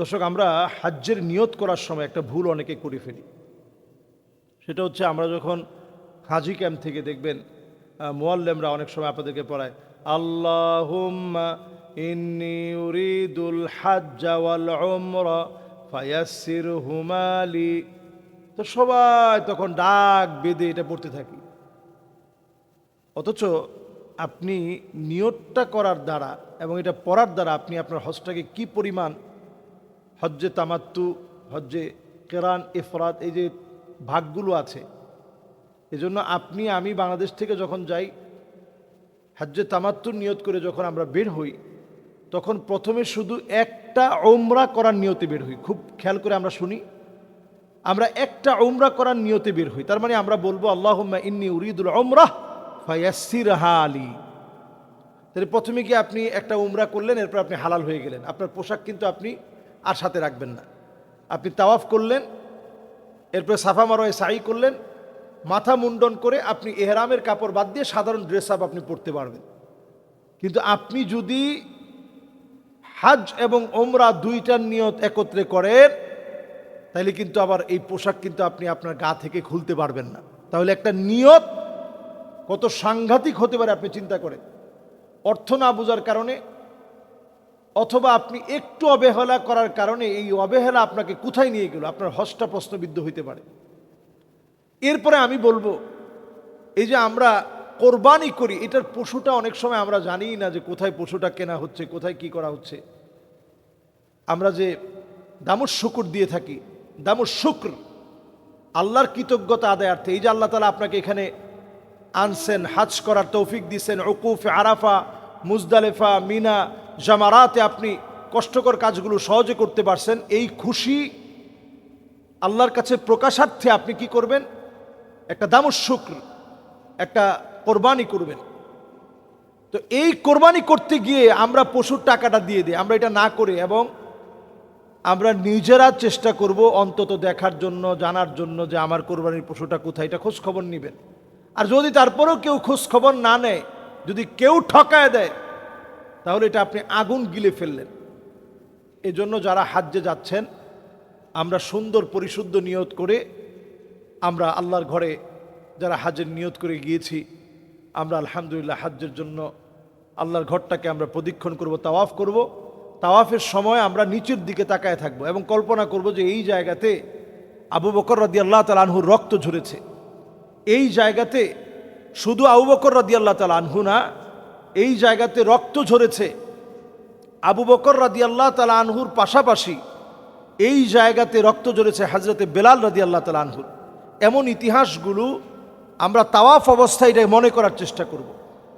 দর্শক, আমরা হাজ্জের নিয়ত করার সময় একটা ভুল অনেকে করে ফেলি। সেটা হচ্ছে, আমরা যখন হাজি ক্যাম্প থেকে দেখবেন মুআল্লিমরা অনেক সময় আপনাদেরকে পড়ায় আল্লাহুম্মা ইন্নী উরিদুল হাজ্জা ওয়াল উমরা ফায়াসসিরহুমা লি। তো সবাই তখন ডাক বেঁধে এটা পড়তে থাকি। অথচ আপনি নিয়তটা করার দ্বারা এবং এটা পড়ার দ্বারা আপনি আপনার হজটাকে কি পরিমাণ, হজ্জে তামাত্তু, হজ্জে কেরান, ইফরাত, এই যে ভাগগুলো আছে, এজন্য আমি বাংলাদেশ থেকে যখন যাই, হজ্জে তামাত্তুর নিয়ত করে যখন আমরা বের হই, তখন প্রথমে শুধু একটা উমরা করার নিয়তে বের হই। খুব খেয়াল করে আমরা শুনি, আমরা একটা উমরা করার নিয়তে বের হই। তার মানে আমরা বলবো আল্লাহুম্মা ইন্নী উরিদুল উমরাহ ফায়াসসিরহা লি। তাহলে প্রথমে গিয়ে আপনি একটা উমরা করলেন, এরপর আপনি হালাল হয়ে গেলেন। আপনার পোশাক কিন্তু আপনি আর সাথে রাখবেন না। আপনি তাওয়াফ করলেন, এরপর সাফা মারোয় সাই করলেন, মাথা মুন্ডন করে আপনি এহরামের কাপড় বাদ দিয়ে সাধারণ ড্রেস আপ আপনি পরতে পারবেন। কিন্তু আপনি যদি হাজ এবং ওমরা দুইটার নিয়ত একত্রে করেন, তাহলে কিন্তু আবার এই পোশাক কিন্তু আপনি আপনার গা থেকে খুলতে পারবেন না। তাহলে একটা নিয়ত কত সাংঘাতিক হতে পারে আপনি চিন্তা করেন। অর্থ না বোঝার কারণে অথবা আপনি একটু অবহেলা করার কারণে এই অবহেলা আপনাকে কোথায় নিয়ে গেল, আপনার হজটা প্রশ্নবিদ্ধ হইতে পারে। এরপরে আমি বলবো, এই যে আমরা কোরবানি করি, এটার পশুটা অনেক সময় আমরা জানি না যে কোথায় পশুটা কেনা হচ্ছে, কোথায় কি করা হচ্ছে। আমরা যে দামুস শুকুর দিয়ে থাকি, দামুস শুক্র, আল্লাহর কৃতজ্ঞতা আদায়ার্থে, এই যে আল্লাহ তাআলা আপনাকে এখানে আনছেন, হাজ করার তৌফিক দিচ্ছেন, উকুফে আরাফা, মুজদালেফা, মিনা, জামারাতে আপনি কষ্টকর কাজগুলো সহজে করতে পারছেন, এই খুশি আল্লাহর কাছে প্রকাশার্থে আপনি কি করবেন? একটা দামুস শুক্র, একটা কোরবানি করবেন। তো এই কোরবানি করতে গিয়ে আমরা পশুর টাকাটা দিয়ে দিই, আমরা এটা না করে, এবং আমরা নিজেরা চেষ্টা করব অন্তত দেখার জন্য, জানার জন্য যে আমার কোরবানির পশুটা কোথায়, এটা খোঁজ খবর নেবেন। আর যদি তারপরেও কেউ খোঁজ খবর না নেয়, যদি কেউ ঠকায় দেয়, তাহলে এটা আপনি আগুন গিলে ফেললেন। এজন্য যারা হাজ্জে যাচ্ছেন, আমরা সুন্দর পরিশুদ্ধ নিয়ত করে, আমরা আল্লাহর ঘরে যারা হাজ্জের নিয়ত করে গিয়েছি, আমরা আলহামদুলিল্লাহ হাজ্জের জন্য আল্লাহর ঘরটাকে আমরা প্রদক্ষিণ করব, তাওয়াফ করব। তাওয়াফের সময় আমরা নিচের দিকে তাকায় থাকবো এবং কল্পনা করব যে এই জায়গাতে আবু বকর রাদিয়াল্লাহু তাআলা আনহুর রক্ত ঝরেছে। এই জায়গাতে শুধু আবু বকর রাদিয়াল্লাহু তাআলা আনহু না, এই জায়গাতে রক্ত ঝরেছে আবু বকর রাদিয়াল্লাহু তাআলা আনহুর পাশাপাশি এই জায়গাতে রক্ত ঝরেছে হযরতে বেলাল রাদিয়াল্লাহু তাআলা আনহুর। এমন ইতিহাসগুলো আমরা তাওয়াফ অবস্থায় এটা মনে করার চেষ্টা করব।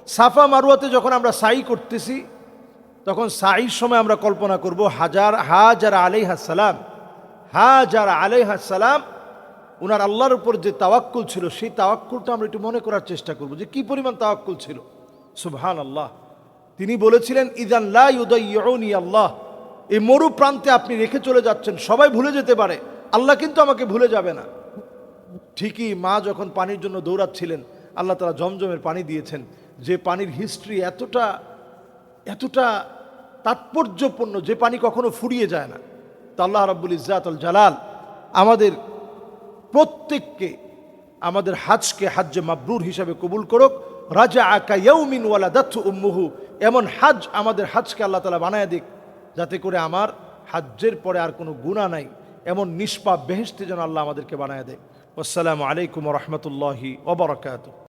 সাফা মারওয়াতে যখন আমরা সাই করতেছি, তখন সাইর সময় আমরা কল্পনা করব হাজার আলাইহিস সালাম উনার আল্লাহর উপর যে তাওয়াক্কুল ছিল, সেই তাওয়াক্কুলটা আমরা একটু মনে করার চেষ্টা করব যে কি পরিমাণ তাওয়াক্কুল ছিল। সুবহানাল্লাহ। তিনি বলেছিলেন, ইযান লা ইউদাইয়ুনি আল্লাহ, এই মরু প্রান্তে আপনি রেখে চলে যাচ্ছেন, সবাই ভুলে যেতে পারে, আল্লাহ কিন্তু আমাকে ভুলে যাবে না। ঠিকই মা যখন পানির জন্য দৌড়াচ্ছিলেন, আল্লাহ তাআলা জমজমের পানি দিয়েছেন, যে পানির হিস্ট্রি এতটা এতটা তাৎপর্যপূর্ণ, যে পানি কখনো ফুরিয়ে যায় না। তা আল্লাহ রাব্বুল ইজ্জাতুল জালাল আমাদের প্রত্যেককে, আমাদের হাজকে হাজ্জে মাবরুর হিসাবে কবুল করুক। রাজাআকা ইয়াউমিন ওয়ালাদাতহু উম্মুহু, এমন হাজ আমাদের হাজকে আল্লাহ তাআলা বানায় দিক, যাতে করে আমার হাজ্জের পরে আর কোনো গুনাহ নাই, এমন নিষ্পাপ বেহেশতে যেন আল্লাহ আমাদেরকে বানায় দেয়। আসসালামু আলাইকুম ওয়া রাহমাতুল্লাহি ওয়া বারাকাতুহু।